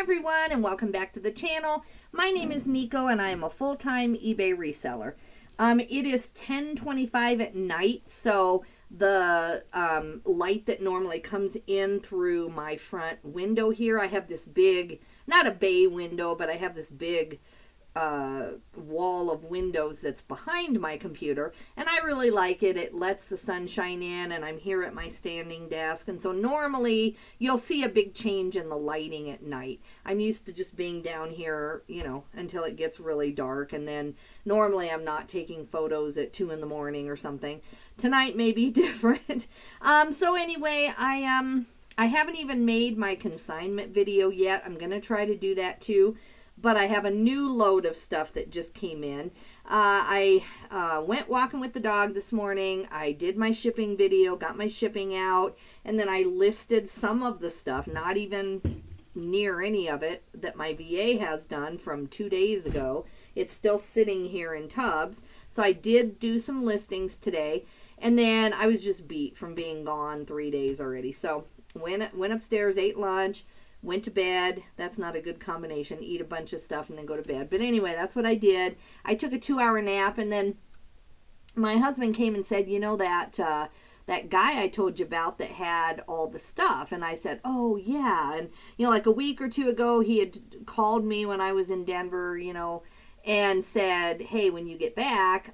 everyone, and welcome back to the channel. My name is Nico and I am a full-time eBay reseller. It is 10:25 at night, so the light that normally comes in through my front window here, I have this big, not a bay window, but I have this big wall of windows that's behind my computer, and I really like it. It lets the sun shine in, and I'm here at my standing desk, and so normally you'll see a big change in the lighting at night. I'm used to just being down here, you know, until it gets really dark, and then normally I'm not taking photos at 2 in the morning or something. Tonight may be different. So anyway, I haven't even made my consignment video yet. I'm gonna try to do that too. But I have a new load of stuff that just came in. I went walking with the dog this morning. I did my shipping video, got my shipping out, and then I listed some of the stuff, not even near any of it, that my VA has done from 2 days ago. It's still sitting here in tubs. So I did do some listings today, and then I was just beat from being gone 3 days already. So went upstairs, ate lunch, went to bed. That's not a good combination. Eat a bunch of stuff and then go to bed. But anyway, that's what I did. I took a 2-hour nap, and then my husband came and said, you know, that guy I told you about that had all the stuff. And I said, oh, yeah. And, you know, like a week or two ago, he had called me when I was in Denver, you know, and said, hey, when you get back,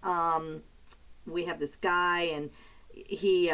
we have this guy, and he,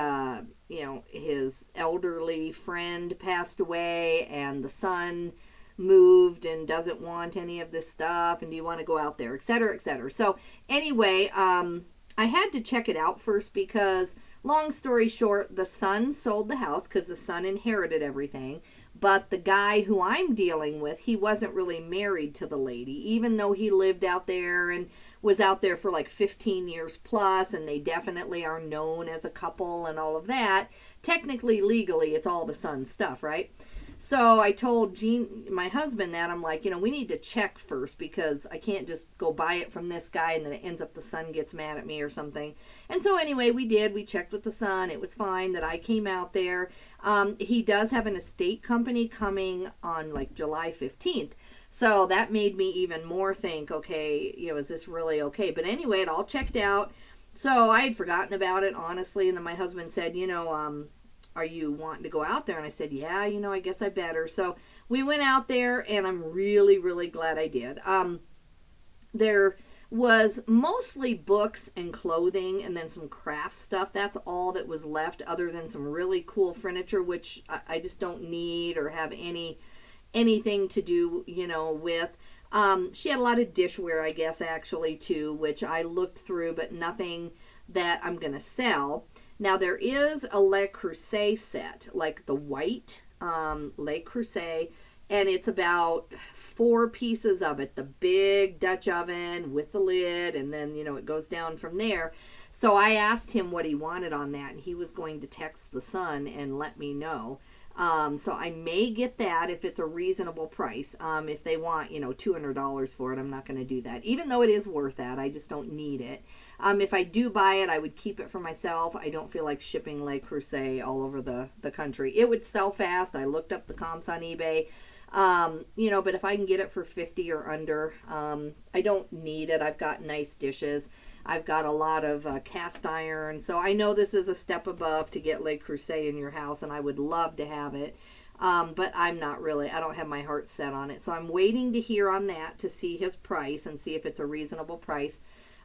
you know, his elderly friend passed away, and the son moved and doesn't want any of this stuff, and do you want to go out there, etc., etc. So anyway, I had to check it out first because, long story short, the son sold the house because the son inherited everything. But the guy who I'm dealing with, he wasn't really married to the lady, even though he lived out there and was out there for like 15 years plus, and they definitely are known as a couple and all of that. Technically, legally, it's all the son's stuff, right? So I told Gene, my husband, that I'm like, you know, we need to check first because I can't just go buy it from this guy and then it ends up the son gets mad at me or something. And so anyway, we did. We checked with the son. It was fine that I came out there. He does have an estate company coming on like July 15th. So that made me even more think, okay, you know, is this really okay? But anyway, it all checked out. So I had forgotten about it, honestly. And then my husband said, you know, are you wanting to go out there? And I said, yeah, you know, I guess I better. So we went out there, and I'm really, really glad I did. There was mostly books and clothing and then some craft stuff. That's all that was left, other than some really cool furniture, which I just don't need or have anything to do, you know, with. She had a lot of dishware, I guess, actually, too, which I looked through, but nothing that I'm going to sell. Now, there is a Le Creuset set, like the white Le Creuset, and it's about 4 pieces of it. The big Dutch oven with the lid, and then, you know, it goes down from there. So I asked him what he wanted on that, and he was going to text the son and let me know. So I may get that if it's a reasonable price. If they want, you know, $200 for it, I'm not going to do that. Even though it is worth that, I just don't need it. If I do buy it, I would keep it for myself. I don't feel like shipping Le Creuset all over the country. It would sell fast. I looked up the comps on eBay. You know, but if I can get it for 50 or under, I don't need it. I've got nice dishes. I've got a lot of cast iron. So I know this is a step above to get Le Creuset in your house, and I would love to have it. But I'm not really, I don't have my heart set on it. So I'm waiting to hear on that to see his price and see if it's a reasonable price.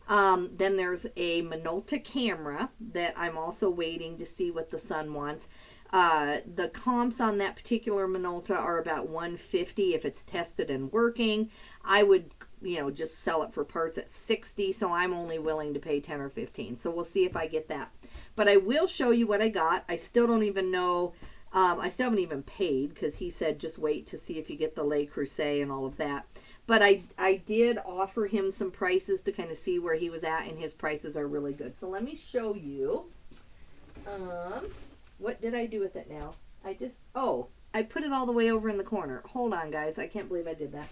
Then there's a Minolta camera that I'm also waiting to see what the son wants. The comps on that particular Minolta are about $150 if it's tested and working. I would, you know, just sell it for parts at $60, so I'm only willing to pay $10 or $15. So we'll see if I get that. But I will show you what I got. I still don't even know. I still haven't even paid because he said just wait to see if you get the Le Creuset and all of that. But I did offer him some prices to kind of see where he was at, and his prices are really good. So let me show you. What did I do with it now? I put it all the way over in the corner. Hold on, guys. I can't believe I did that.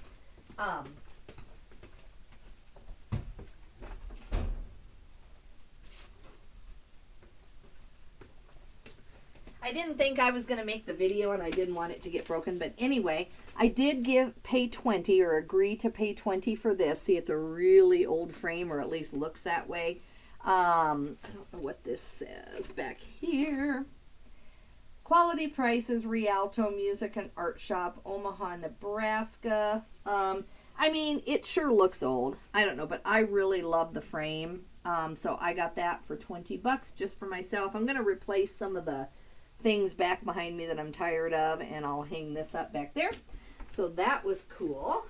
I didn't think I was going to make the video and I didn't want it to get broken. But anyway, I did pay $20 or agree to pay $20 for this. See, it's a really old frame, or at least looks that way. I don't know what this says back here. Quality prices, Rialto Music and Art Shop, Omaha, Nebraska. I mean, it sure looks old. I don't know, but I really love the frame. So I got that for $20 just for myself. I'm going to replace some of the things back behind me that I'm tired of, and I'll hang this up back there. So that was cool.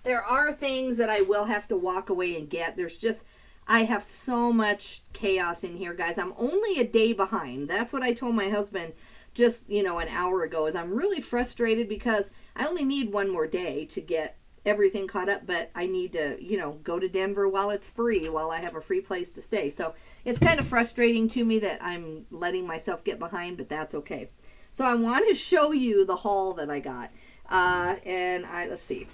There are things that I will have to walk away and get. I have so much chaos in here, guys. I'm only a day behind. That's what I told my husband just, an hour ago, is I'm really frustrated because I only need one more day to get everything caught up, but I need to, go to Denver while it's free, while I have a free place to stay. So it's kind of frustrating to me that I'm letting myself get behind, but that's okay. So I want to show you the haul that I got. Let's see.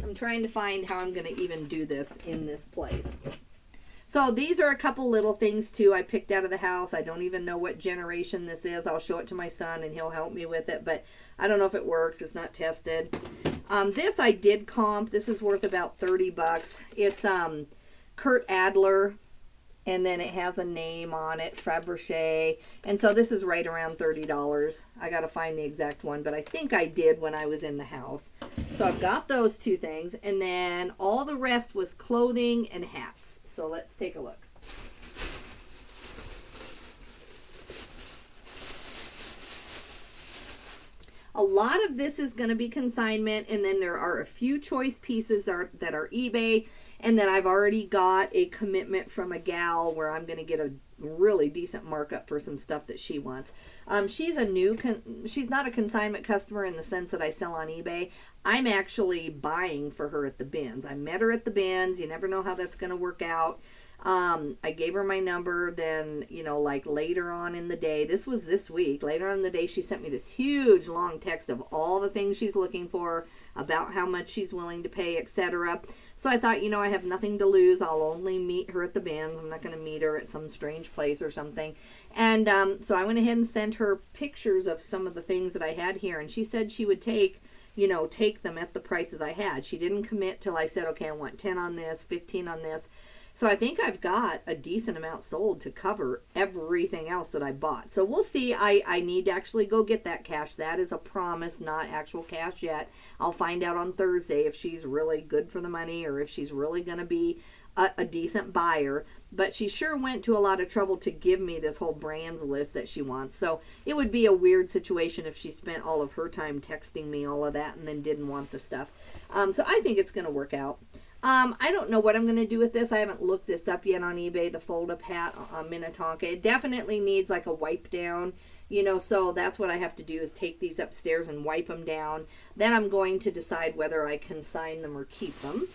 I'm trying to find how I'm going to even do this in this place. So these are a couple little things too I picked out of the house. I don't even know what generation this is. I'll show it to my son and he'll help me with it, but I don't know if it works. It's not tested. This I did comp. This is worth about $30. It's Kurt Adler, and then it has a name on it, Fabergé. And so this is right around $30. I got to find the exact one, but I think I did when I was in the house. So I've got those two things, and then all the rest was clothing and hats. So let's take a look. A lot of this is going to be consignment, and then there are a few choice pieces that are eBay, and then I've already got a commitment from a gal where I'm going to get a really decent markup for some stuff that she wants. She's not a consignment customer in the sense that I sell on eBay. I'm actually buying for her at the bins. I met her at the bins. You never know how that's going to work out. I gave her my number, then, like later on in the day, this was this week, later on in the day, she sent me this huge long text of all the things she's looking for, about how much she's willing to pay, etc. So I thought, I have nothing to lose. I'll only meet her at the bins. I'm not going to meet her at some strange place or something. And so I went ahead and sent her pictures of some of the things that I had here, and she said she would take them at the prices I had. She didn't commit till I said, okay, I want 10 on this, 15 on this. So I think I've got a decent amount sold to cover everything else that I bought. So we'll see. I need to actually go get that cash. That is a promise, not actual cash yet. I'll find out on Thursday if she's really good for the money or if she's really going to be a decent buyer. But she sure went to a lot of trouble to give me this whole brands list that she wants. So it would be a weird situation if she spent all of her time texting me all of that and then didn't want the stuff. So I think it's going to work out. I don't know what I'm going to do with this. I haven't looked this up yet on eBay, the fold-up hat Minnetonka. It definitely needs like a wipe down, so that's what I have to do is take these upstairs and wipe them down. Then I'm going to decide whether I consign them or keep them.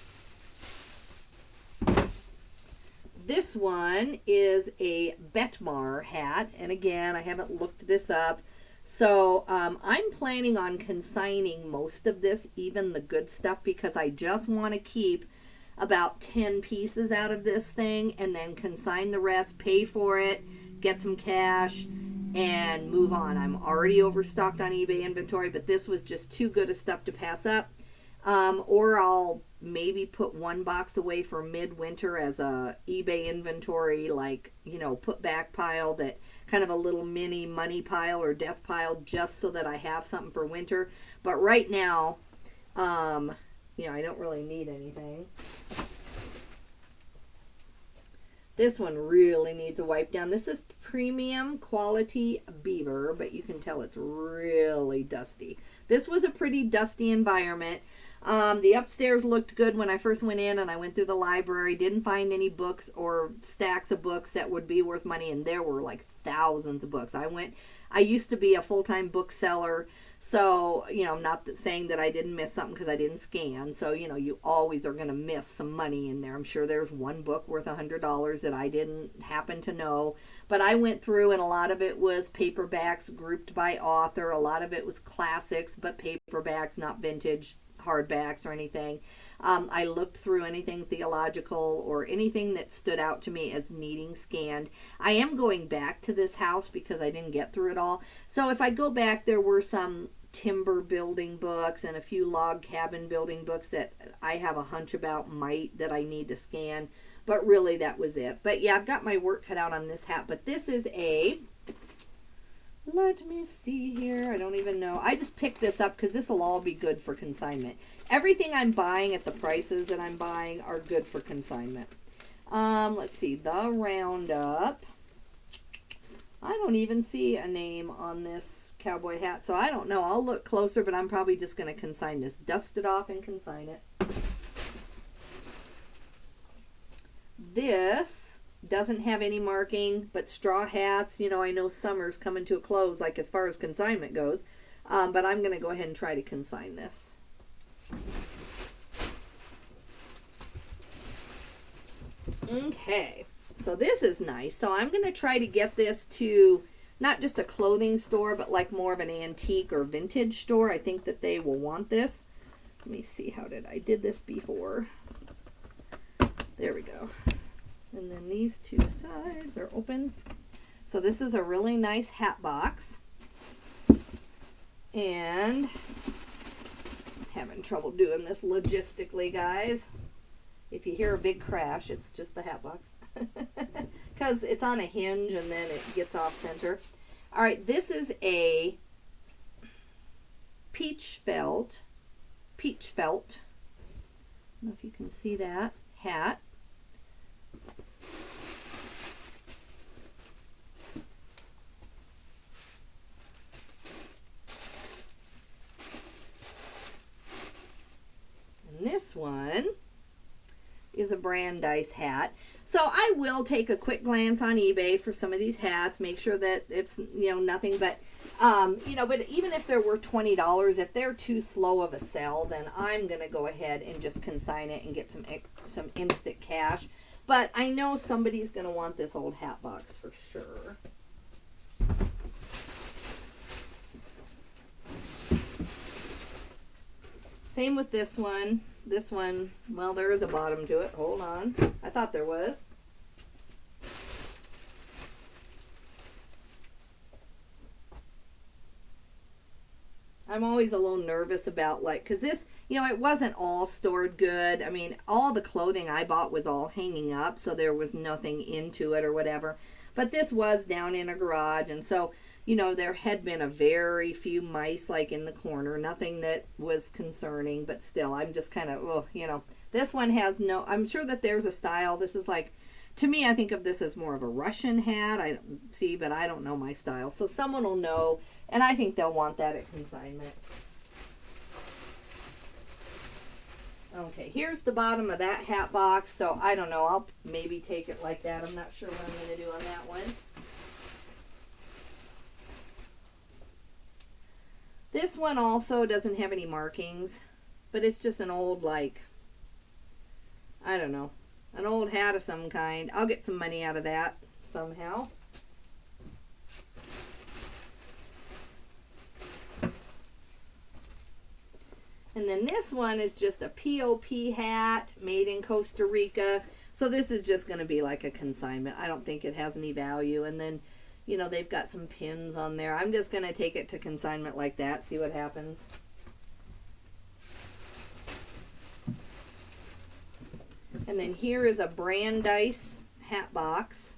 This one is a Betmar hat, and again, I haven't looked this up. So I'm planning on consigning most of this, even the good stuff, because I just want to keep about 10 pieces out of this thing and then consign the rest, pay for it, get some cash, and move on. I'm already overstocked on eBay inventory, but this was just too good of stuff to pass up. Or I'll maybe put one box away for midwinter as a eBay inventory, like, put back pile, that kind of a little mini money pile or death pile, just so that I have something for winter. But right now, I don't really need anything. This one really needs a wipe down. This is premium quality beaver, but you can tell it's really dusty. This was a pretty dusty environment. The upstairs looked good when I first went in, and I went through the library, didn't find any books or stacks of books that would be worth money, and there were like thousands of books. I used to be a full-time bookseller, so, I'm not saying that I didn't miss something because I didn't scan. So, you always are going to miss some money in there. I'm sure there's one book worth $100 that I didn't happen to know. But I went through, and a lot of it was paperbacks grouped by author. A lot of it was classics, but paperbacks, not vintage hardbacks or anything. I looked through anything theological or anything that stood out to me as needing scanned. I am going back to this house because I didn't get through it all. So if I go back, there were some timber building books and a few log cabin building books that I have a hunch about that I need to scan. But really, that was it. But yeah, I've got my work cut out on this hat. But this is let me see here. I don't even know. I just picked this up because this will all be good for consignment. Everything I'm buying at the prices that I'm buying are good for consignment. Let's see. The Roundup. I don't even see a name on this cowboy hat, so I don't know. I'll look closer, but I'm probably just going to consign this. Dust it off and consign it. This doesn't have any marking, but straw hats, you know, I know summer's coming to a close, like as far as consignment goes, but I'm going to go ahead and try to consign this. Okay, so this is nice. So I'm going to try to get this to not just a clothing store, but like more of an antique or vintage store. I think that they will want this. Let me see, how I did this before. There we go. And then these two sides are open. So this is a really nice hat box. And I'm having trouble doing this logistically, guys. If you hear a big crash, it's just the hat box. Because it's on a hinge and then it gets off center. All right, this is a peach felt. I don't know if you can see that hat. And this one is a Brandeis hat. So I will take a quick glance on eBay for some of these hats, make sure that it's, you know, nothing but, you know, but even if they're worth $20, if they're too slow of a sell, then I'm going to go ahead and just consign it and get some instant cash. But I know somebody's going to want this old hat box for sure. Same with this one. This one, well, there is a bottom to it. Hold on. I thought there was. I'm always a little nervous about, like, because this, you know, it wasn't all stored good. I mean, all the clothing I bought was all hanging up, so there was nothing into it or whatever. But this was down in a garage, and so, you know, there had been a very few mice, like, in the corner. Nothing that was concerning, but still, I'm just kind of, well, you know, this one has no, I'm sure that there's a style. This is like, to me, I think of this as more of a Russian hat. I see, but I don't know my style. So someone will know, and I think they'll want that at consignment. Okay, here's the bottom of that hat box. So I don't know. I'll maybe take it like that. I'm not sure what I'm going to do on that one. This one also doesn't have any markings, but it's just an old, like, I don't know, an old hat of some kind. I'll get some money out of that somehow. And then this one is just a POP hat made in Costa Rica. So this is just going to be like a consignment. I don't think it has any value. And then, you know, they've got some pins on there. I'm just going to take it to consignment like that, see what happens. And then here is a Brandeis hat box.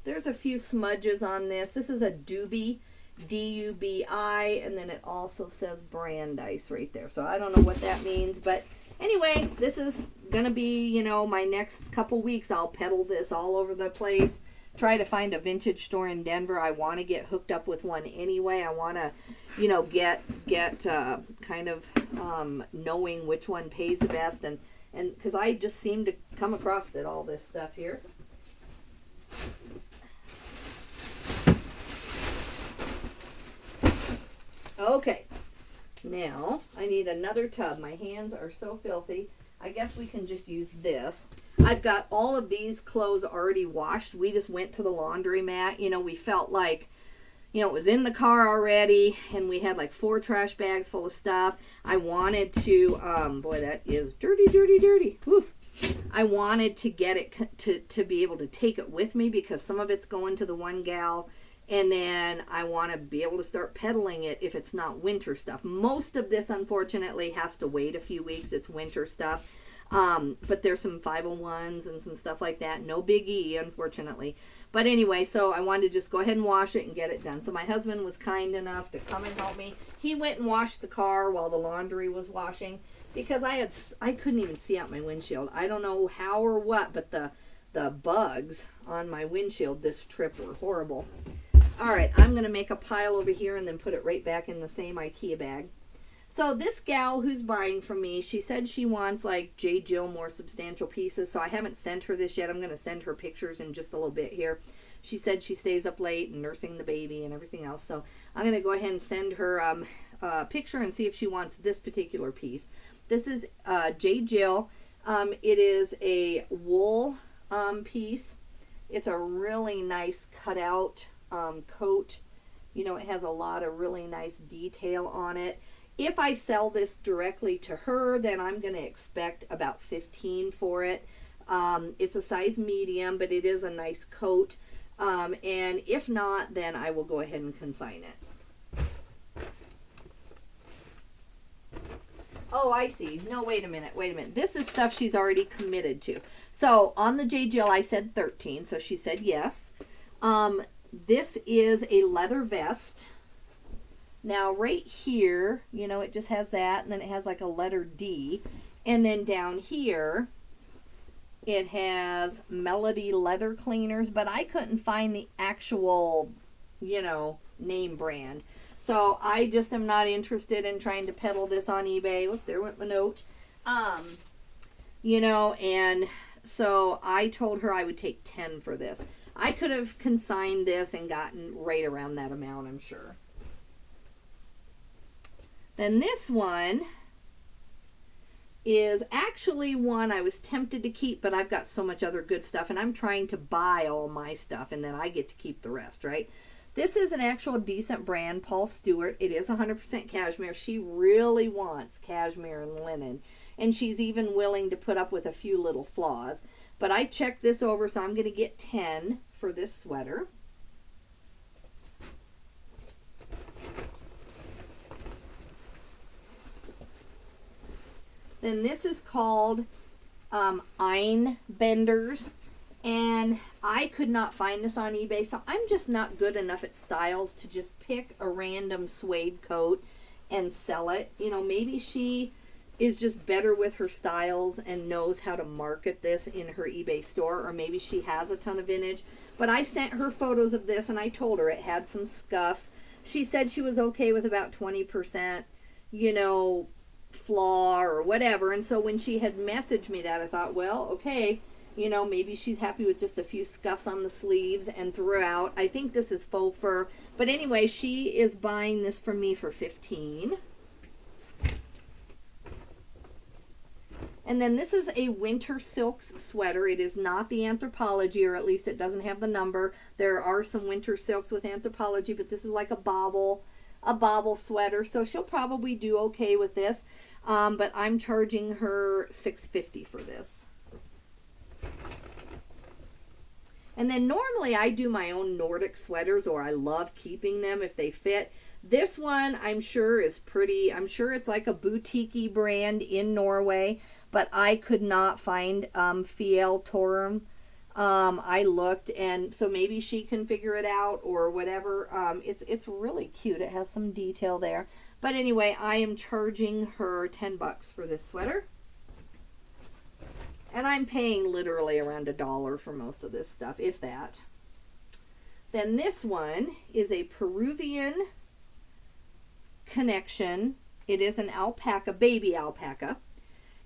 There's a few smudges on this. This is a Dubi, D-U-B-I, and then it also says Brandeis right there. So I don't know what that means, but anyway, this is going to be, you know, my next couple weeks. I'll peddle this all over the place. Try to find a vintage store in Denver. I want to get hooked up with one anyway. I want to, you know, get kind of knowing which one pays the best, and because I just seem to come across all this stuff here. Okay, now I need another tub. My hands are so filthy. I guess we can just use this. I've got all of these clothes already washed. We just went to the laundromat. You know, we felt like, you know, it was in the car already, and we had like 4 trash bags full of stuff. I wanted to, boy, that is dirty, dirty, dirty. Oof. I wanted to get it to be able to take it with me, because some of it's going to the one gal, and then I want to be able to start peddling it if it's not winter stuff. Most of this, unfortunately, has to wait a few weeks. It's winter stuff. But there's some 501s and some stuff like that. No Big E, unfortunately. But anyway, so I wanted to just go ahead and wash it and get it done. So my husband was kind enough to come and help me. He went and washed the car while the laundry was washing, because I couldn't even see out my windshield. I don't know how or what, but the bugs on my windshield this trip were horrible. All right, I'm going to make a pile over here and then put it right back in the same IKEA bag. So this gal who's buying from me, she said she wants like J. Jill more substantial pieces. So I haven't sent her this yet. I'm going to send her pictures in just a little bit here. She said she stays up late and nursing the baby and everything else. So I'm going to go ahead and send her a picture and see if she wants this particular piece. This is J. Jill. It is a wool piece. It's a really nice cutout coat. You know, it has a lot of really nice detail on it. If I sell this directly to her, then I'm going to expect about $15 for it. It's a size medium, but it is a nice coat. And if not, then I will go ahead and consign it. Oh, I see. No, wait a minute. This is stuff she's already committed to. So on the J. Jill, I said 13, so she said yes. This is a leather vest. Now right here, you know, it just has that, and then it has like a letter D. And then down here, it has Melody leather cleaners, but I couldn't find the actual, you know, name brand. So I just am not interested in trying to peddle this on eBay. Look, there went my note. You know, and so I told her I would take 10 for this. I could have consigned this and gotten right around that amount, I'm sure. Then this one is actually one I was tempted to keep, but I've got so much other good stuff, and I'm trying to buy all my stuff, and then I get to keep the rest, right? This is an actual decent brand, Paul Stewart. It is 100% cashmere. She really wants cashmere and linen, and she's even willing to put up with a few little flaws. But I checked this over, so I'm going to get 10 for this sweater. Then this is called Einbenders, and I could not find this on eBay, so I'm just not good enough at styles to just pick a random suede coat and sell it. You know, maybe she is just better with her styles and knows how to market this in her eBay store, or maybe she has a ton of vintage. But I sent her photos of this, and I told her it had some scuffs. She said she was okay with about 20%, you know, flaw or whatever. And so when she had messaged me that, I thought, well, okay, you know, maybe she's happy with just a few scuffs on the sleeves and throughout. I think this is faux fur, but anyway, she is buying this from me for 15. And then this is a winter silks sweater. It is not the Anthropologie, or at least it doesn't have the number. There are some winter silks with Anthropologie, but this is like a bobble sweater, so she'll probably do okay with this. But I'm charging her $6.50 for this. And then normally I do my own Nordic sweaters, or I love keeping them if they fit. This one I'm sure is pretty. I'm sure it's like a boutique-y brand in Norway, but I could not find Fiel Torm. I looked, and so maybe she can figure it out or whatever. It's really cute. It has some detail there. But anyway, I am charging her $10 for this sweater. And I'm paying literally around $1 for most of this stuff, if that. Then this one is a Peruvian connection. It is an alpaca, baby alpaca.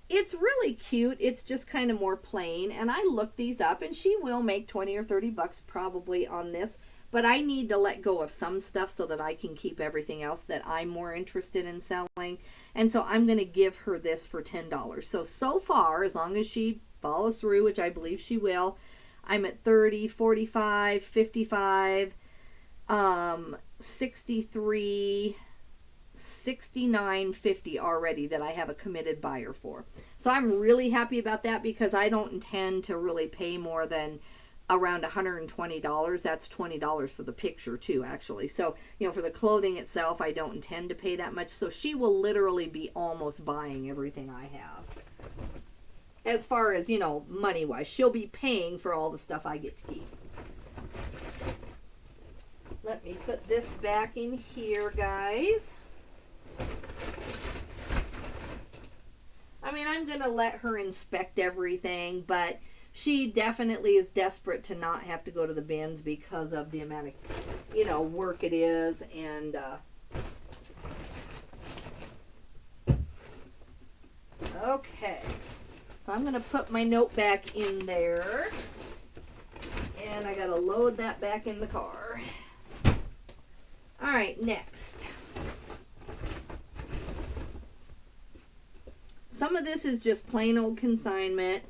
It's really cute. It's just kind of more plain. And I looked these up, and she will make 20 or 30 bucks probably on this. But I need to let go of some stuff so that I can keep everything else that I'm more interested in selling. And so I'm going to give her this for $10. So far, as long as she follows through, which I believe she will, I'm at 30, 45, 55, $69.50 already that I have a committed buyer for. So I'm really happy about that because I don't intend to really pay more than around $120. That's $20 for the picture too, actually. So, for the clothing itself, I don't intend to pay that much. So she will literally be almost buying everything I have. As far as, money-wise, she'll be paying for all the stuff I get to keep. Let me put this back in here, guys. I mean, I'm going to let her inspect everything, but she definitely is desperate to not have to go to the bins because of the amount of, work it is. And, okay. So I'm going to put my note back in there. And I got to load that back in the car. All right, next. Some of this is just plain old consignment.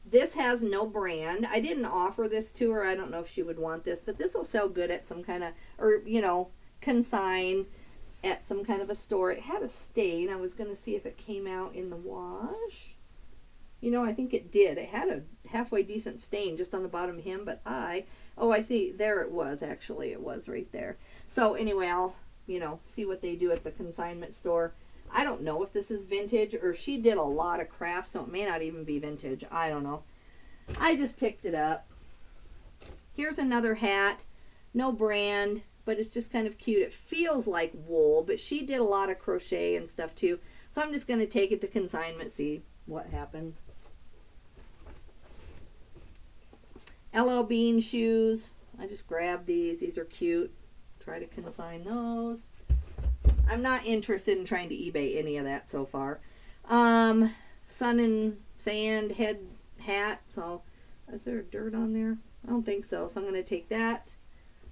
This has no brand. I didn't offer this to her. I don't know if she would want this, but this will sell good at some kind of, or, consign at some kind of a store. It had a stain. I was going to see if it came out in the wash. I think it did. It had a halfway decent stain just on the bottom hem, but I see. There it was, actually. It was right there. So anyway, I'll, see what they do at the consignment store. I don't know if this is vintage or she did a lot of crafts, so it may not even be vintage. I don't know. I just picked it up. Here's another hat. No brand, but it's just kind of cute. It feels like wool, but she did a lot of crochet and stuff too. So I'm just going to take it to consignment, see what happens. LL Bean shoes. I just grabbed these. These are cute. Try to consign those. I'm not interested in trying to eBay any of that so far. Sun and sand head hat. So, is there dirt on there? I don't think so. So I'm going to take that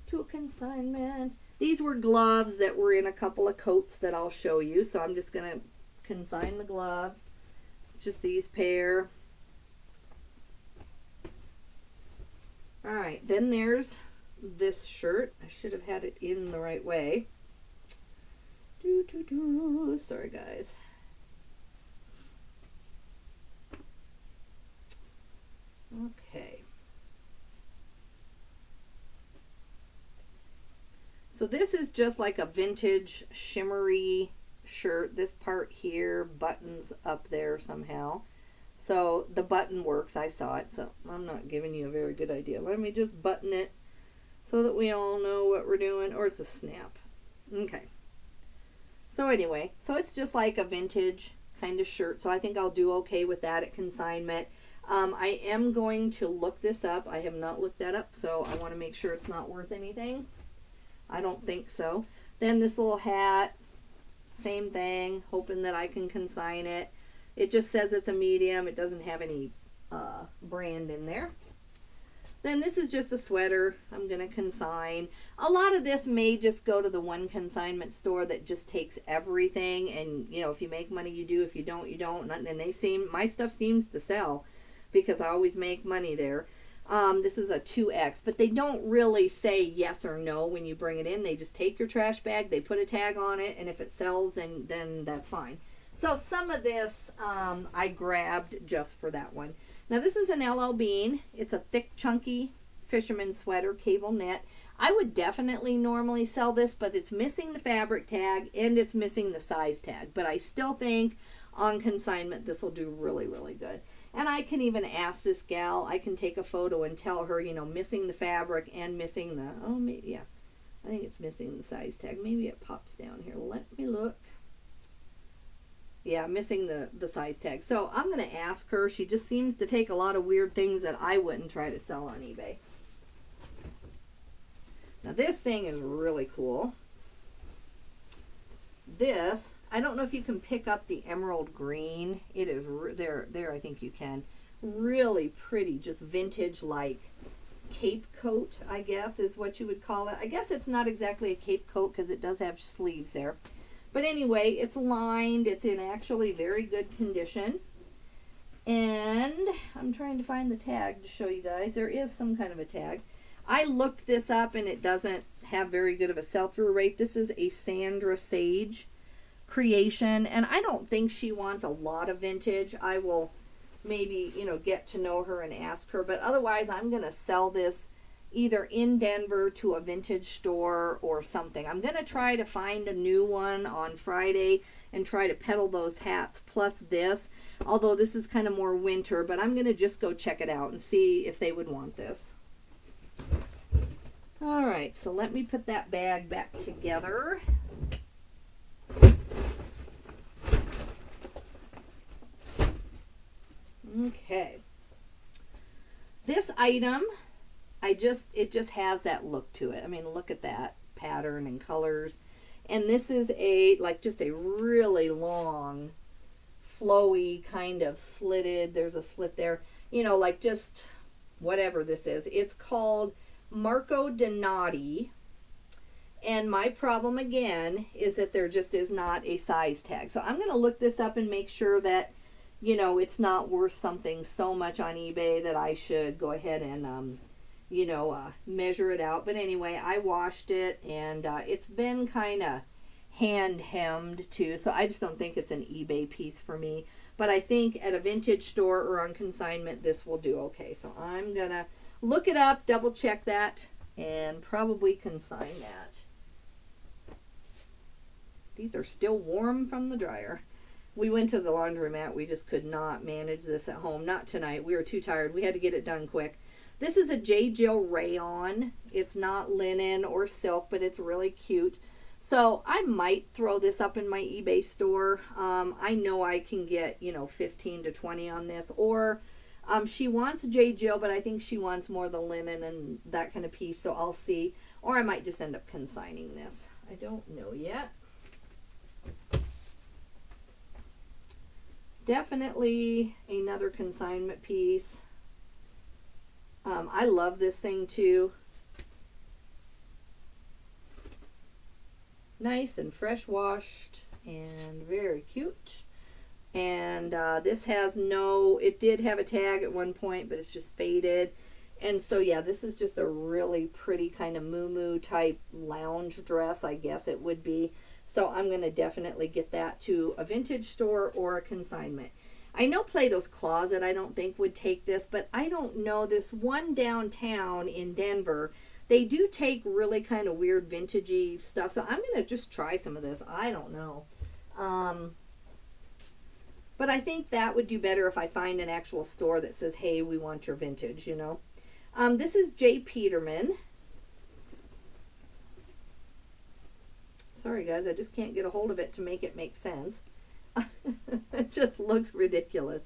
to a consignment. These were gloves that were in a couple of coats that I'll show you. So I'm just going to consign the gloves. Just these pair. Alright, then there's this shirt. I should have had it in the right way. Sorry, guys. Okay. So this is just like a vintage shimmery shirt. This part here buttons up there somehow. So the button works. I saw it, so I'm not giving you a very good idea. Let me just button it so that we all know what we're doing. Or it's a snap. Okay. So anyway, so it's just like a vintage kind of shirt. So I think I'll do okay with that at consignment. I am going to look this up. I have not looked that up, so I want to make sure it's not worth anything. I don't think so. Then this little hat, same thing, hoping that I can consign it. It just says it's a medium. It doesn't have any brand in there. Then this is just a sweater I'm going to consign. A lot of this may just go to the one consignment store that just takes everything. And, if you make money, you do. If you don't, you don't. And my stuff seems to sell because I always make money there. This is a 2X, but they don't really say yes or no when you bring it in. They just take your trash bag, they put a tag on it, and if it sells, then that's fine. So some of this I grabbed just for that one. Now this is an LL Bean. It's a thick, chunky fisherman sweater, cable knit. I would definitely normally sell this, but it's missing the fabric tag and it's missing the size tag. But I still think on consignment this will do really, really good. And I can even ask this gal, I can take a photo and tell her, missing the fabric and missing the, yeah, I think it's missing the size tag. Maybe it pops down here. Let me look. Yeah, missing the size tag. So I'm going to ask her. She just seems to take a lot of weird things that I wouldn't try to sell on eBay. Now this thing is really cool. This, I don't know if you can pick up the emerald green. It is, there I think you can. Really pretty, just vintage like cape coat, I guess is what you would call it. I guess it's not exactly a cape coat because it does have sleeves there. But anyway, it's lined. It's in actually very good condition. And I'm trying to find the tag to show you guys. There is some kind of a tag. I looked this up and it doesn't have very good of a sell-through rate. This is a Sandra Sage creation, and I don't think she wants a lot of vintage. I will maybe, you know, get to know her and ask her, but otherwise I'm going to sell this either in Denver to a vintage store or something. I'm going to try to find a new one on Friday and try to peddle those hats plus this, although this is kind of more winter, but I'm going to just go check it out and see if they would want this. All right, so let me put that bag back together. Okay. This item, it just has that look to it. I mean, look at that pattern and colors. And this is just a really long, flowy kind of slitted. There's a slit there. You know, like just whatever this is. It's called Marco Donati. And my problem again is that there just is not a size tag. So I'm going to look this up and make sure that, you know, it's not worth something so much on eBay that I should go ahead and, you know, measure it out. But anyway, I washed it, and it's been kind of hand hemmed too. So I just don't think it's an eBay piece for me. But I think at a vintage store or on consignment, this will do okay. So I'm going to look it up, double check that, and probably consign that. These are still warm from the dryer. We went to the laundromat. We just could not manage this at home. Not tonight. We were too tired. We had to get it done quick. This is a J. Jill rayon. It's not linen or silk, but it's really cute. So I might throw this up in my eBay store. I know I can get, you know, 15 to 20 on this. Or she wants J. Jill, but I think she wants more the linen and that kind of piece. So I'll see. Or I might just end up consigning this. I don't know yet. Definitely another consignment piece. I love this thing too. Nice and fresh washed and very cute. And this has it did have a tag at one point, but it's just faded. And so yeah, this is just a really pretty kind of muumuu type lounge dress, I guess it would be. So I'm going to definitely get that to a vintage store or a consignment. I know Plato's Closet I don't think would take this, but I don't know. This one downtown in Denver, they do take really kind of weird vintagey stuff. So I'm going to just try some of this. I don't know. But I think that would do better if I find an actual store that says, hey, we want your vintage, you know. This is J. Peterman. Sorry, guys, I just can't get a hold of it to make it make sense. It just looks ridiculous.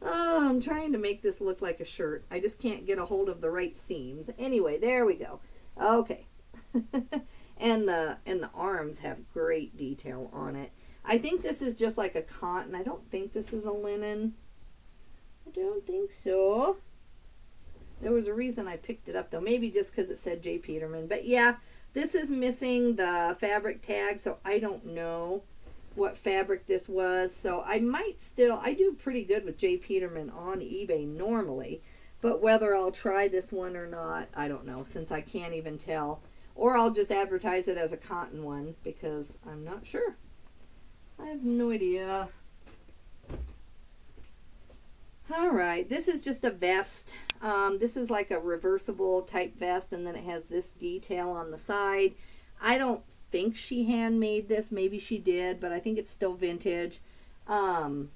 Oh, I'm trying to make this look like a shirt. I just can't get a hold of the right seams. Anyway, there we go. Okay. and the arms have great detail on it. I think this is just like a cotton. I don't think this is a linen. I don't think so. There was a reason I picked it up, though. Maybe just because it said J. Peterman. But yeah, this is missing the fabric tag, so I don't know what fabric this was. So I do pretty good with J. Peterman on eBay normally, but whether I'll try this one or not, I don't know, since I can't even tell. Or I'll just advertise it as a cotton one, because I'm not sure. I have no idea. All right, this is just a vest. This is like a reversible type vest, and then it has this detail on the side. I don't think she handmade this. Maybe she did, but I think it's still vintage. It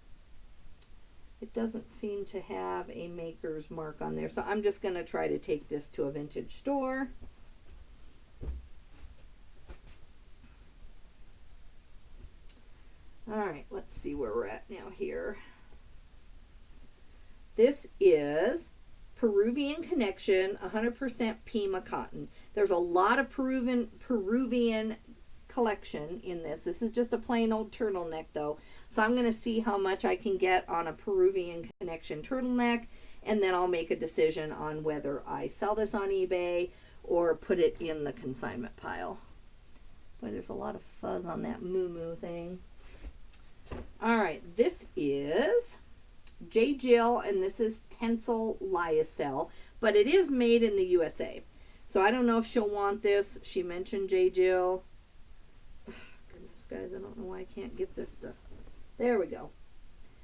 doesn't seem to have a maker's mark on there, so I'm just going to try to take this to a vintage store. All right, let's see where we're at now here. This is Peruvian Connection, 100% Pima cotton. There's a lot of Peruvian collection in this. This is just a plain old turtleneck though. So I'm going to see how much I can get on a Peruvian Connection turtleneck, and then I'll make a decision on whether I sell this on eBay or put it in the consignment pile. Boy, there's a lot of fuzz on that muumuu thing. All right, this is J. Jill, and this is Tencel Lyocell, but it is made in the USA. So I don't know if she'll want this. She mentioned J. Jill. Goodness, guys, I don't know why I can't get this stuff. There we go.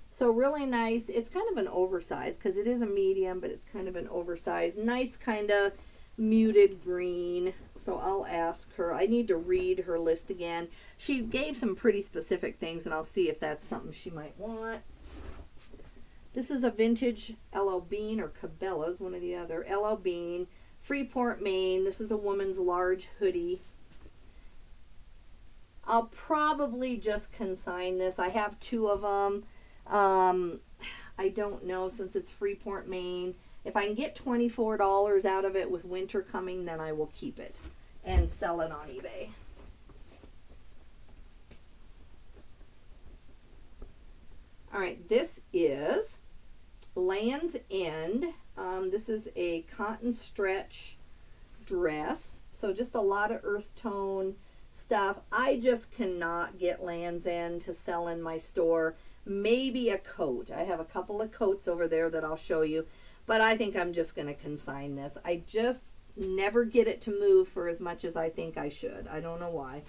So really nice. It's kind of an oversized because it is a medium, but it's kind of an oversized. Nice kind of muted green. So I'll ask her. I need to read her list again. She gave some pretty specific things, and I'll see if that's something she might want. This is a vintage L.L. Bean or Cabela's, one or the other. L.L. Bean, Freeport, Maine. This is a woman's large hoodie. I'll probably just consign this. I have 2 of them. I don't know, since it's Freeport, Maine. If I can get $24 out of it with winter coming, then I will keep it and sell it on eBay. All right, this is Land's End. This is a cotton stretch dress. So just a lot of earth tone stuff. I just cannot get Land's End to sell in my store. Maybe a coat. I have a couple of coats over there that I'll show you. But I think I'm just going to consign this. I just never get it to move for as much as I think I should. I don't know why.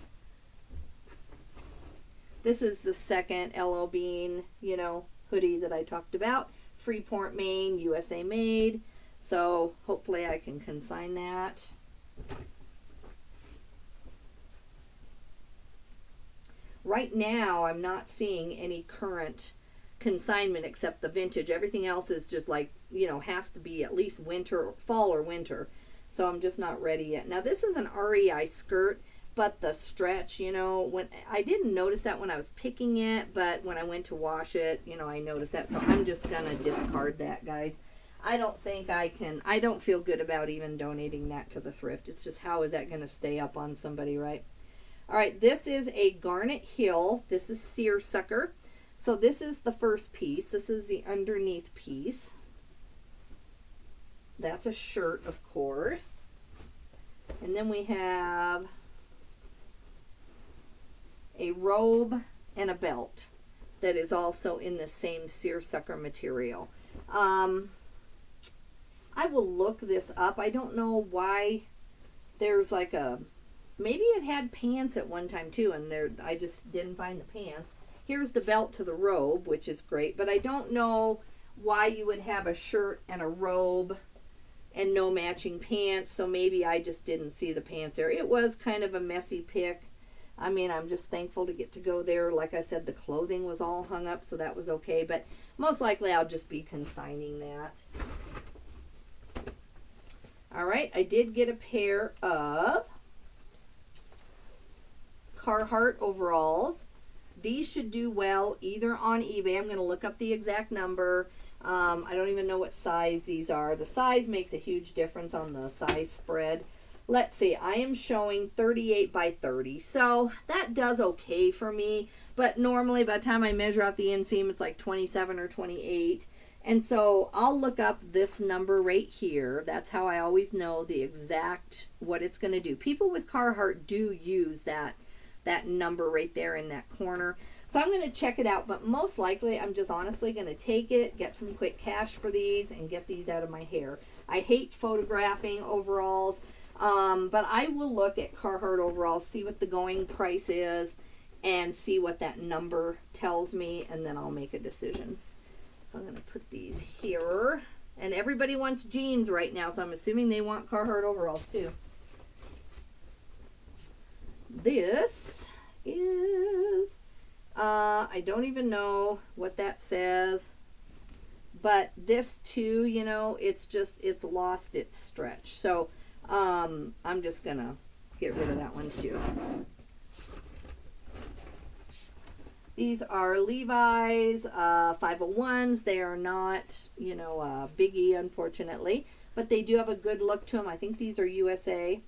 This is the second L.L. Bean, hoodie that I talked about. Freeport, Maine, USA made. So hopefully I can consign that. Right now, I'm not seeing any current consignment except the vintage. Everything else is just like, has to be at least winter, fall or winter. So I'm just not ready yet. Now, this is an REI skirt, but the stretch, when I didn't notice that when I was picking it, but when I went to wash it, I noticed that. So I'm just going to discard that, guys. I don't think I don't feel good about even donating that to the thrift. It's just, how is that going to stay up on somebody, right? All right, this is a Garnet Hill. This is Seersucker. So this is the first piece. This is the underneath piece. That's a shirt, of course. And then we have a robe and a belt that is also in the same seersucker material. I will look this up. I don't know why there's like maybe it had pants at one time too, and I just didn't find the pants. Here's the belt to the robe, which is great, but I don't know why you would have a shirt and a robe and no matching pants, so maybe I just didn't see the pants there. It was kind of a messy pick. I mean, I'm just thankful to get to go there. Like I said, the clothing was all hung up, so that was okay, but most likely I'll just be consigning that. All right, I did get a pair of Carhartt overalls. These should do well either on eBay. I'm going to look up the exact number. I don't even know what size these are. The size makes a huge difference on the size spread. Let's see. I am showing 38 by 30. So that does okay for me. But normally by the time I measure out the inseam, it's like 27 or 28. And so I'll look up this number right here. That's how I always know the exact what it's going to do. People with Carhartt do use that number right there in that corner. So I'm going to check it out, but most likely I'm just honestly going to take it, get some quick cash for these, and get these out of my hair. I hate photographing overalls, but I will look at Carhartt overalls, see what the going price is, and see what that number tells me, and then I'll make a decision. So I'm going to put these here. And everybody wants jeans right now, so I'm assuming they want Carhartt overalls too. This is, I don't even know what that says, but this too, it's lost its stretch. So, I'm just gonna get rid of that one too. These are Levi's 501s. They are not, biggie, unfortunately, but they do have a good look to them. I think these are USA.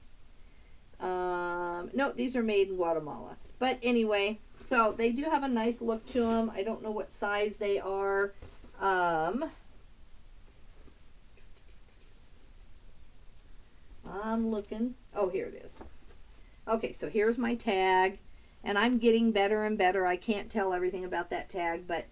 No, these are made in Guatemala. But anyway, so they do have a nice look to them. I don't know what size they are. I'm looking. Oh, here it is. Okay, so here's my tag. And I'm getting better and better. I can't tell everything about that tag. But,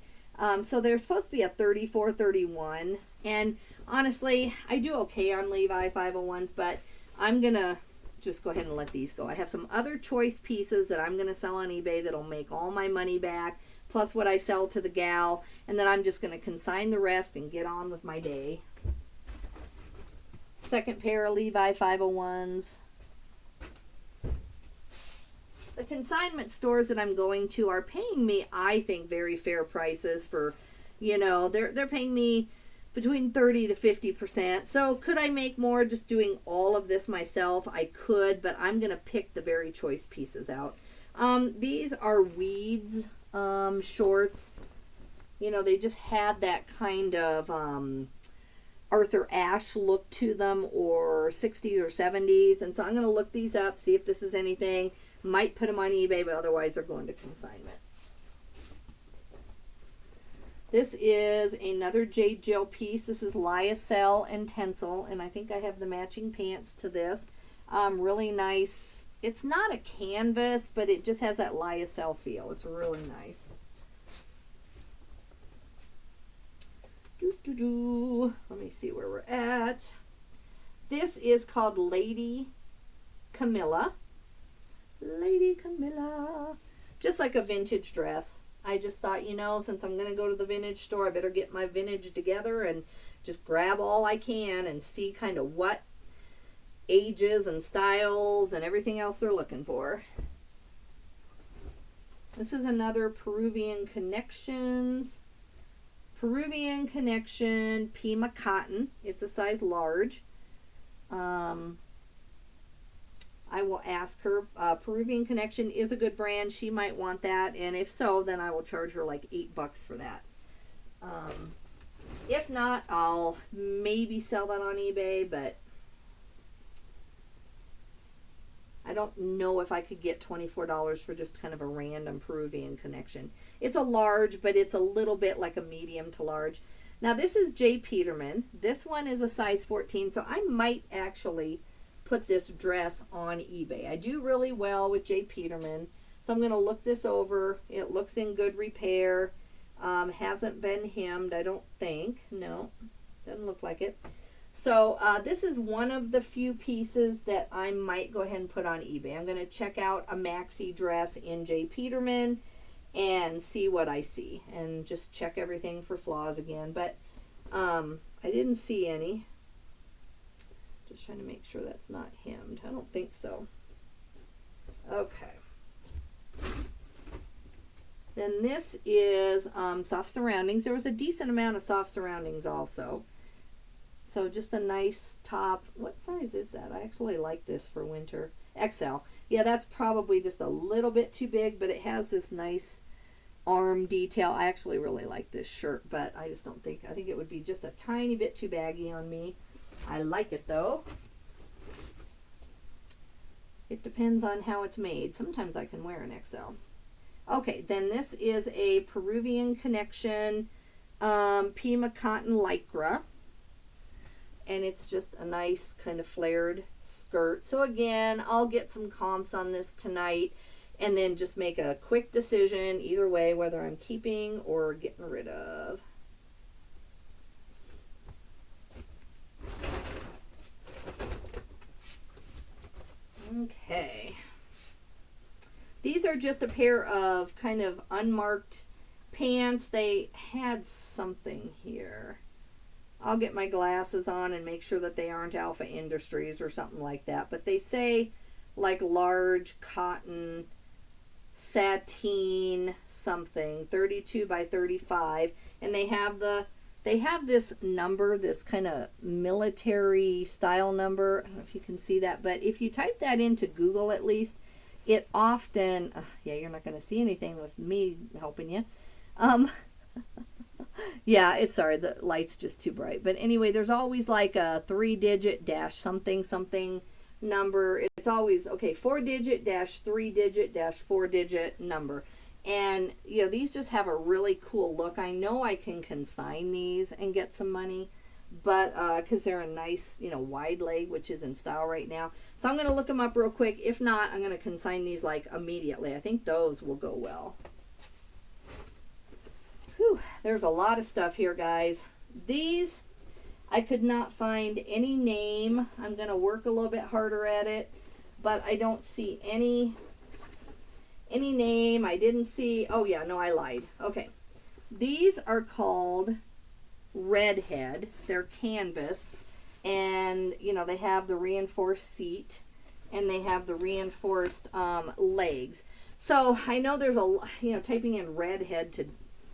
so they're supposed to be a 34, 31. And honestly, I do okay on Levi 501s. But I'm going to just go ahead and let these go. I have some other choice pieces that I'm going to sell on eBay that'll make all my money back, plus what I sell to the gal, and then I'm just going to consign the rest and get on with my day. Second pair of Levi 501s. The consignment stores that I'm going to are paying me, I think, very fair prices for, you know, they're paying me between 30 to 50%. So could I make more just doing all of this myself? I could, but I'm going to pick the very choice pieces out. These are Weeds shorts. You know, they just had that kind of Arthur Ashe look to them, or 60s or 70s. And so I'm going to look these up, see if this is anything. Might put them on eBay, but otherwise they're going to consignment. This is another Jade Jill piece. This is lyocell and Tencel, and I think I have the matching pants to this. Really nice. It's not a canvas, but it just has that lyocell feel. It's really nice. Let me see where we're at. This is called Lady Camilla. Lady Camilla. Just like a vintage dress. I just thought, you know, since I'm going to go to the vintage store, I better get my vintage together and just grab all I can and see kind of what ages and styles and everything else they're looking for. This is another Peruvian Connections. Peruvian Connection Pima Cotton. It's a size large. I will ask her. Peruvian Connection is a good brand. She might want that, and if so, then I will charge her like $8 for that. If not, I'll maybe sell that on eBay, but I don't know if I could get $24 for just kind of a random Peruvian Connection. It's a large, but it's a little bit like a medium to large. Now this is J. Peterman. This one is a size 14, so I might actually put this dress on eBay. I do really well with J. Peterman, so I'm going to look this over. It looks in good repair. Hasn't been hemmed, I don't think. No, doesn't look like it. So this is one of the few pieces that I might go ahead and put on eBay. I'm going to check out a maxi dress in J. Peterman and see what I see, and just check everything for flaws again. But I didn't see any. Just trying to make sure that's not hemmed. I don't think so. Okay. Then this is soft surroundings. There was a decent amount of soft surroundings also. So just a nice top. What size is that? I actually like this for winter. XL. Yeah, that's probably just a little bit too big, but it has this nice arm detail. I actually really like this shirt, but I just don't think, I think it would be just a tiny bit too baggy on me. I like it though. It depends on how it's made. Sometimes I can wear an XL. Okay, then this is a Peruvian Connection Pima Cotton Lycra. And it's just a nice kind of flared skirt. So again, I'll get some comps on this tonight and then just make a quick decision either way, whether I'm keeping or getting rid of. Okay. These are just a pair of kind of unmarked pants. They had something here. I'll get my glasses on and make sure that they aren't Alpha Industries or something like that. But they say like large cotton sateen something, 32 by 35. And they have this number, this kind of military style number. I don't know if you can see that, but if you type that into Google at least, it often, yeah, you're not going to see anything with me helping you. Yeah, it's sorry, the light's just too bright. But anyway, there's always like a 3-digit dash something something number. It's always, okay, 4-digit dash 3-digit dash 4-digit number. And, you know, these just have a really cool look. I know I can consign these and get some money, but because they're a nice, you know, wide leg, which is in style right now. So I'm going to look them up real quick. If not, I'm going to consign these like immediately. I think those will go well. Whew, there's a lot of stuff here, guys. These, I could not find any name. I'm going to work a little bit harder at it, but I don't see any name. I didn't see, oh yeah, no, I lied. Okay. These are called Redhead. They're canvas, and you know, they have the reinforced seat and they have the reinforced legs. So I know there's a, you know, typing in Redhead to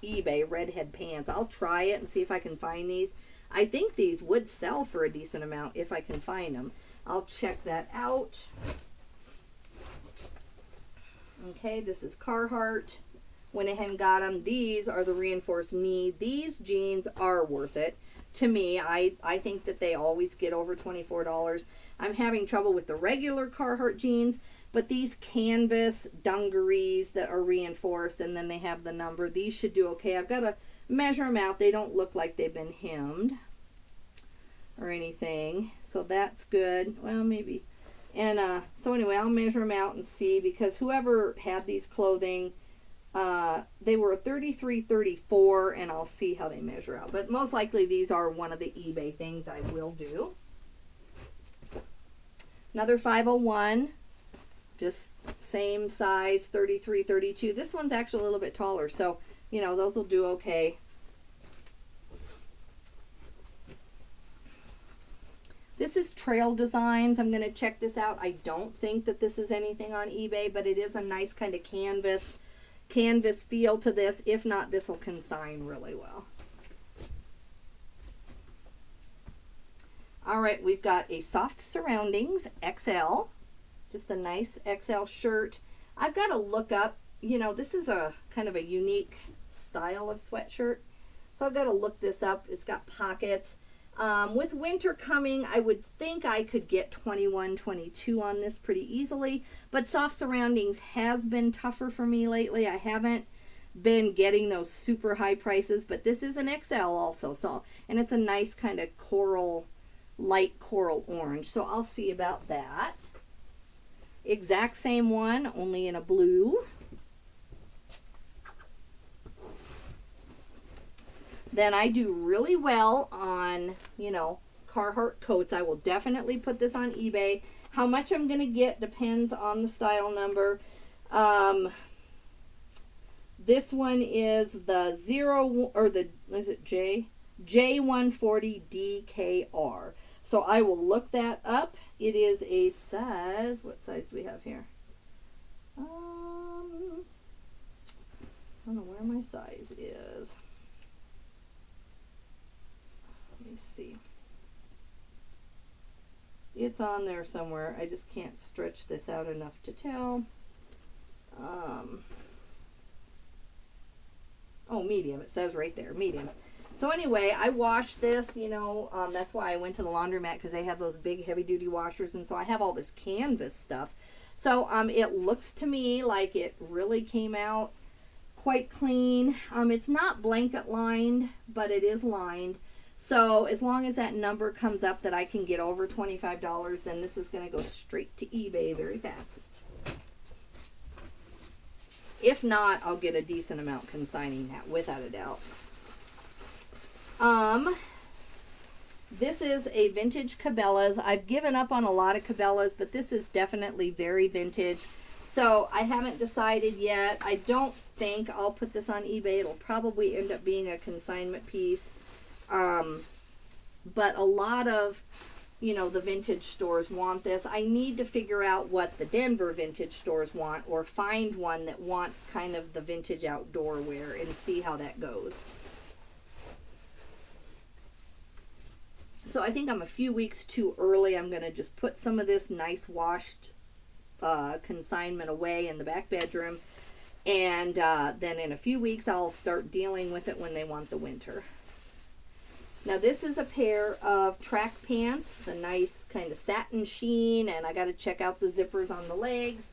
eBay, Redhead pants. I'll try it and see if I can find these. I think these would sell for a decent amount if I can find them. I'll check that out. Okay, this is Carhartt. Went ahead and got them. These are the reinforced knee. These jeans are worth it. To me, I think that they always get over $24. I'm having trouble with the regular Carhartt jeans, but these canvas dungarees that are reinforced and then they have the number, these should do okay. I've got to measure them out. They don't look like they've been hemmed or anything, so that's good. Well, maybe. And so anyway, I'll measure them out and see, because whoever had these clothing, they were 33, 34, and I'll see how they measure out. But most likely these are one of the eBay things I will do. Another 501, just same size, 33, 32. This one's actually a little bit taller, so, you know, those will do okay. This is Trail Designs. I'm going to check this out. I don't think that this is anything on eBay, but it is a nice kind of canvas feel to this. If not, this will consign really well. All right, we've got a Soft Surroundings XL, just a nice XL shirt. I've got to look up, you know, this is a kind of a unique style of sweatshirt, so I've got to look this up. It's got pockets. With winter coming, I would think I could get 21, 22 on this pretty easily, but Soft Surroundings has been tougher for me lately. I haven't been getting those super high prices, but this is an XL also, so, and it's a nice kind of coral, light coral orange, so I'll see about that. Exact same one, only in a blue. Then I do really well on, you know, Carhartt coats. I will definitely put this on eBay. How much I'm going to get depends on the style number. This one is the J140DKR. So I will look that up. It is a size, what size do we have here? I don't know where my size is. Let me see. It's on there somewhere. I just can't stretch this out enough to tell. Oh, medium. It says right there, medium. So anyway, I washed this, you know, that's why I went to the laundromat, because they have those big heavy-duty washers, and so I have all this canvas stuff. So it looks to me like it really came out quite clean. It's not blanket lined, but it is lined. So as long as that number comes up that I can get over $25, then this is going to go straight to eBay very fast. If not, I'll get a decent amount consigning that, without a doubt. This is a vintage Cabela's. I've given up on a lot of Cabela's, but this is definitely very vintage. So I haven't decided yet. I don't think I'll put this on eBay. It'll probably end up being a consignment piece. But a lot of, you know, the vintage stores want this. I need to figure out what the Denver vintage stores want, or find one that wants kind of the vintage outdoor wear, and see how that goes. So I think I'm a few weeks too early. I'm going to just put some of this nice washed consignment away in the back bedroom, and then in a few weeks I'll start dealing with it when they want the winter. Now this is a pair of track pants, the nice kind of satin sheen, and I got to check out the zippers on the legs.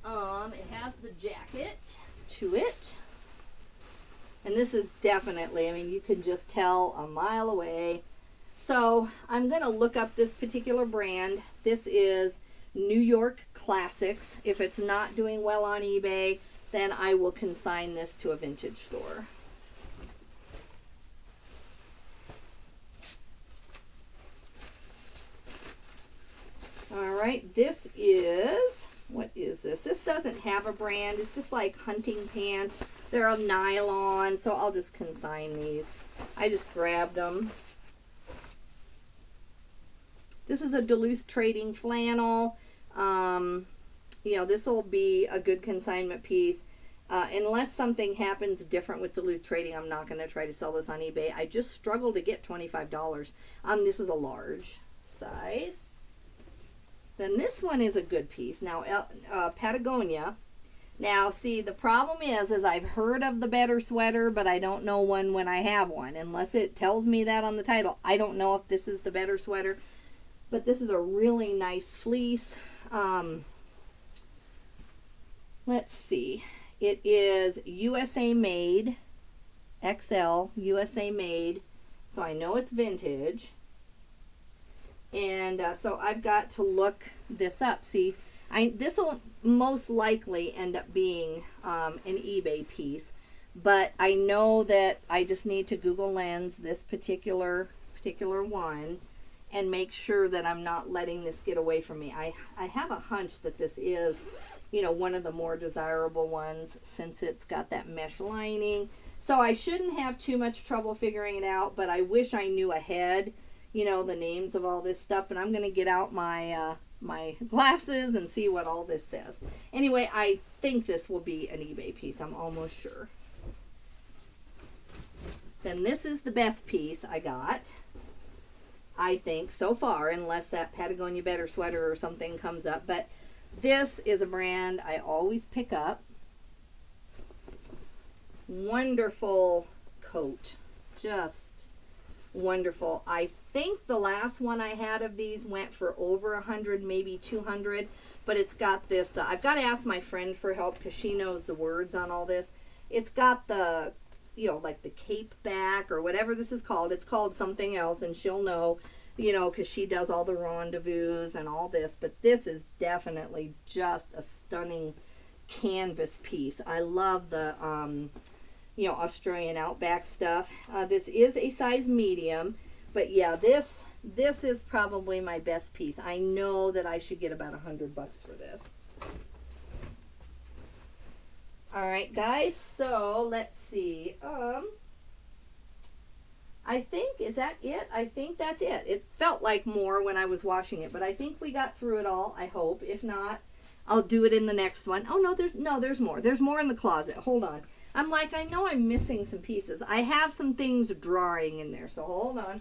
It has the jacket to it, and this is definitely, I mean, you can just tell a mile away. So I'm going to look up this particular brand. This is New York Classics. If it's not doing well on eBay, then I will consign this to a vintage store. right, this is, what is this? This doesn't have a brand. It's just like hunting pants. They're a nylon, so I'll just consign these. I just grabbed them. This is a Duluth Trading flannel. You know, this will be a good consignment piece. Unless something happens different with Duluth Trading, I'm not going to try to sell this on eBay. I just struggle to get $25. This is a large size. Then this one is a good piece. Now, Patagonia. Now, see, the problem is I've heard of the better sweater, but I don't know one when I have one. Unless it tells me that on the title. I don't know if this is the better sweater. But this is a really nice fleece. Let's see. It is USA made. XL, USA made. So I know it's vintage. And so I've got to look this up. See, this will most likely end up being an eBay piece. But I know that I just need to Google Lens this particular one and make sure that I'm not letting this get away from me. I have a hunch that this is, you know, one of the more desirable ones since it's got that mesh lining. So I shouldn't have too much trouble figuring it out, but I wish I knew ahead, you know, the names of all this stuff. And I'm going to get out my my glasses and see what all this says. Anyway, I think this will be an eBay piece. I'm almost sure. Then this is the best piece I got, I think, so far, unless that Patagonia Better sweater or something comes up. But this is a brand I always pick up. Wonderful coat. Just wonderful. I think the last one I had of these went for over 100, maybe 200. But it's got this, I've got to ask my friend for help because she knows the words on all this. It's got the, you know, like the cape back or whatever this is called. It's called something else, and she'll know, you know, because she does all the rendezvous and all this. But this is definitely just a stunning canvas piece. I love the, you know, Australian Outback stuff. This is a size medium, but yeah, this is probably my best piece. I know that I should get about $100 for this. All right, guys, so let's see. I think, is that it? I think that's it. It felt like more when I was washing it, but I think we got through it all, I hope. If not, I'll do it in the next one. Oh, no, there's more. There's more in the closet. Hold on. I'm like, I know I'm missing some pieces. I have some things drying in there, so hold on.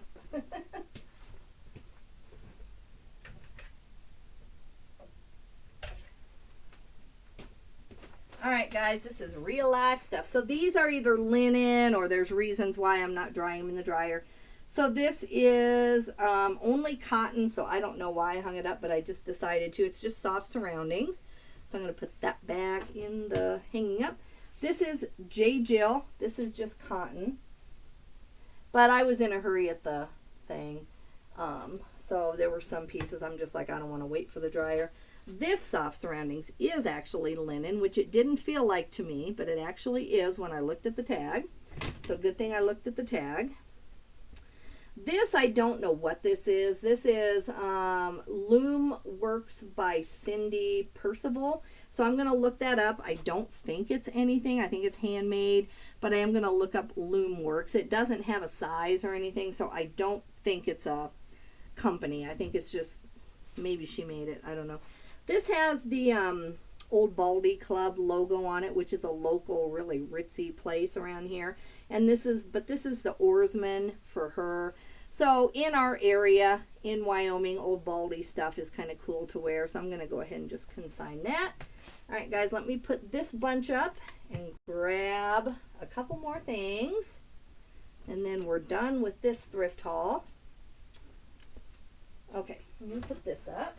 All right, guys, this is real life stuff. So these are either linen or there's reasons why I'm not drying them in the dryer. So this is only cotton, so I don't know why I hung it up, but I just decided to. It's just soft surroundings. So I'm going to put that back in the hanging up. This is J. Jill. This is just cotton. But I was in a hurry at the thing. So there were some pieces I'm just like, I don't want to wait for the dryer. This soft surroundings is actually linen, which it didn't feel like to me, but it actually is when I looked at the tag. So good thing I looked at the tag. This, I don't know what this is. This is Loom Works by Cindy Percival. So I'm going to look that up. I don't think it's anything. I think it's handmade, but I am going to look up Loom Works. It doesn't have a size or anything, so I don't think it's a company. I think it's just, maybe she made it. I don't know. This has the Old Baldy Club logo on it, which is a local, really ritzy place around here. And this is the oarsman for her. So in our area in Wyoming, Old Baldy stuff is kind of cool to wear. So I'm going to go ahead and just consign that. All right, guys, let me put this bunch up and grab a couple more things. And then we're done with this thrift haul. Okay, I'm going to put this up.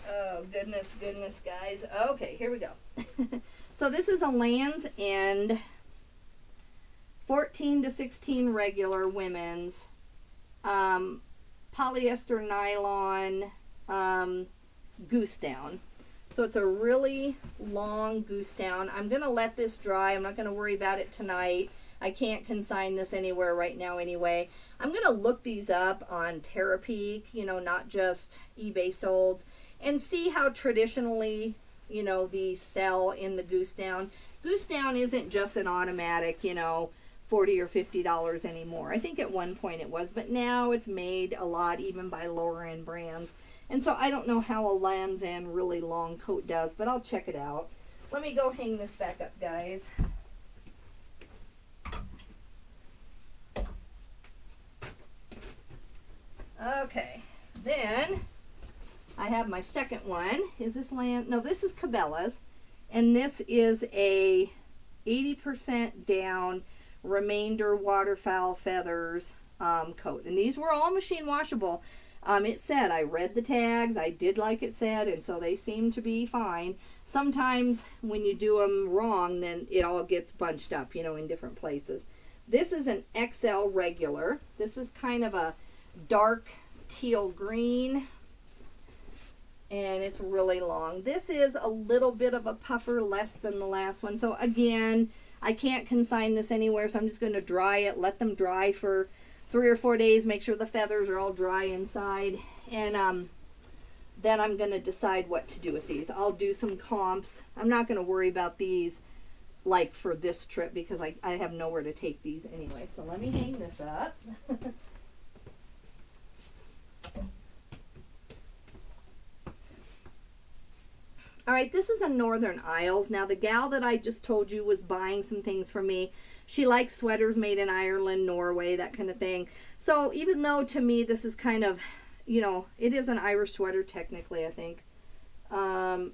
Oh, goodness, guys. Okay, here we go. So this is a Lands' End 14 to 16 regular women's polyester nylon goose down. So it's a really long goose down. I'm going to let this dry. I'm not going to worry about it tonight. I can't consign this anywhere right now anyway. I'm going to look these up on Terapeak, you know, not just eBay solds, and see how traditionally, you know, these sell in the goose down. Goose down isn't just an automatic, you know, $40 or $50 anymore. I think at one point it was, but now it's made a lot even by lower end brands. And so I don't know how a Lands' End really long coat does, but I'll check it out. Let me go hang this back up, guys. Okay, then I have my second one. Is this Land? No, this is Cabela's, and this is a 80% down remainder waterfowl feathers coat, and these were all machine washable. It said, I read the tags, I did like it said, and so they seem to be fine. Sometimes when you do them wrong, then it all gets bunched up, you know, in different places. This is an XL regular. This is kind of a dark teal green, and it's really long. This is a little bit of a puffer, less than the last one. So again, I can't consign this anywhere, so I'm just going to dry it, let them dry for 3 or 4 days, make sure the feathers are all dry inside, and then I'm going to decide what to do with these. I'll do some comps. I'm not going to worry about these like for this trip because I have nowhere to take these anyway. So let me hang this up. All right, this is a Northern Isles. Now, the gal that I just told you was buying some things for me. She likes sweaters made in Ireland, Norway, that kind of thing. So even though to me this is kind of, you know, it is an Irish sweater technically, I think.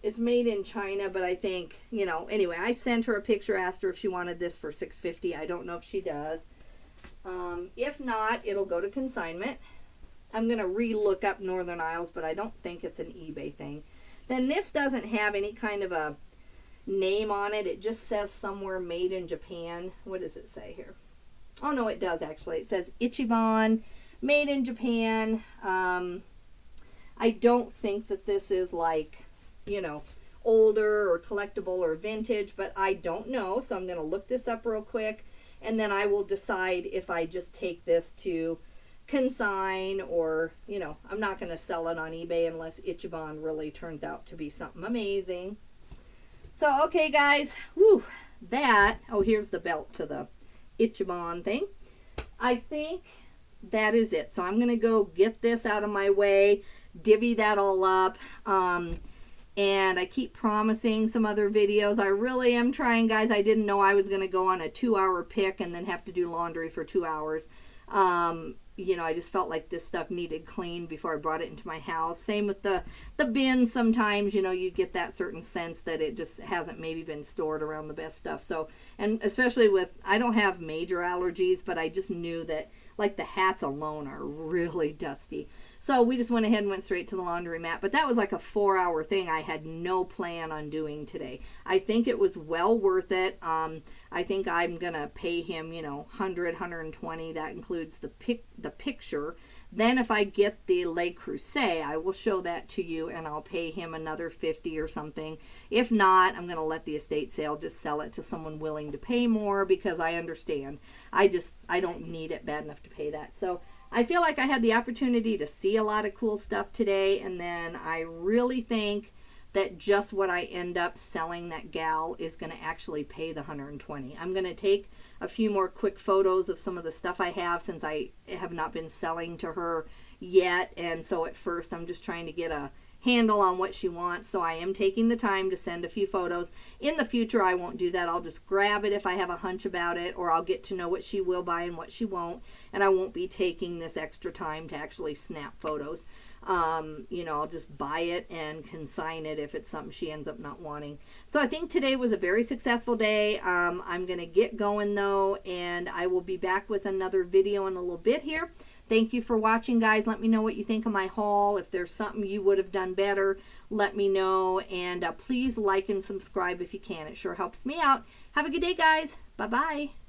It's made in China, but I think, you know, anyway, I sent her a picture, asked her if she wanted this for $6.50. I don't know if she does. If not, it'll go to consignment. I'm going to re-look up Northern Isles, but I don't think it's an eBay thing. Then this doesn't have any kind of a name on it. It just says somewhere made in Japan. What does it say here? Oh, no, it does actually. It says Ichiban, made in Japan. I don't think that this is like, you know, older or collectible or vintage, but I don't know. So I'm going to look this up real quick, and then I will decide if I just take this to consign or, you know, I'm not going to sell it on eBay unless Ichiban really turns out to be something amazing. So, okay, guys, whew, that, oh, here's the belt to the Ichiban thing. I think that is it. So I'm going to go get this out of my way, divvy that all up, and I keep promising some other videos. I really am trying, guys. I didn't know I was going to go on a 2-hour pick and then have to do laundry for 2 hours. You know, I just felt like this stuff needed cleaned before I brought it into my house. Same with the bin. Sometimes, you know, you get that certain sense that it just hasn't maybe been stored around the best stuff. So, and especially with, I don't have major allergies, but I just knew that, like, the hats alone are really dusty. So we just went ahead and went straight to the laundromat. But that was like a 4-hour thing I had no plan on doing today. I think it was well worth it. I think I'm going to pay him, you know, $100, $120. That includes the picture. Then if I get the Le Creuset, I will show that to you, and I'll pay him another $50 or something. If not, I'm going to let the estate sale just sell it to someone willing to pay more, because I understand. I don't need it bad enough to pay that. So I feel like I had the opportunity to see a lot of cool stuff today, and then I really think that just what I end up selling that gal is going to actually pay the $120. I'm going to take a few more quick photos of some of the stuff I have, since I have not been selling to her yet, and so at first I'm just trying to get a handle on what she wants. So I am taking the time to send a few photos. In the future, I won't do that. I'll just grab it if I have a hunch about it, or I'll get to know what she will buy and what she won't, and I won't be taking this extra time to actually snap photos. You know, I'll just buy it and consign it if it's something she ends up not wanting. So I think today was a very successful day. I'm going to get going though, and I will be back with another video in a little bit here. Thank you for watching, guys. Let me know what you think of my haul. If there's something you would have done better, let me know. And please like and subscribe if you can. It sure helps me out. Have a good day, guys. Bye-bye.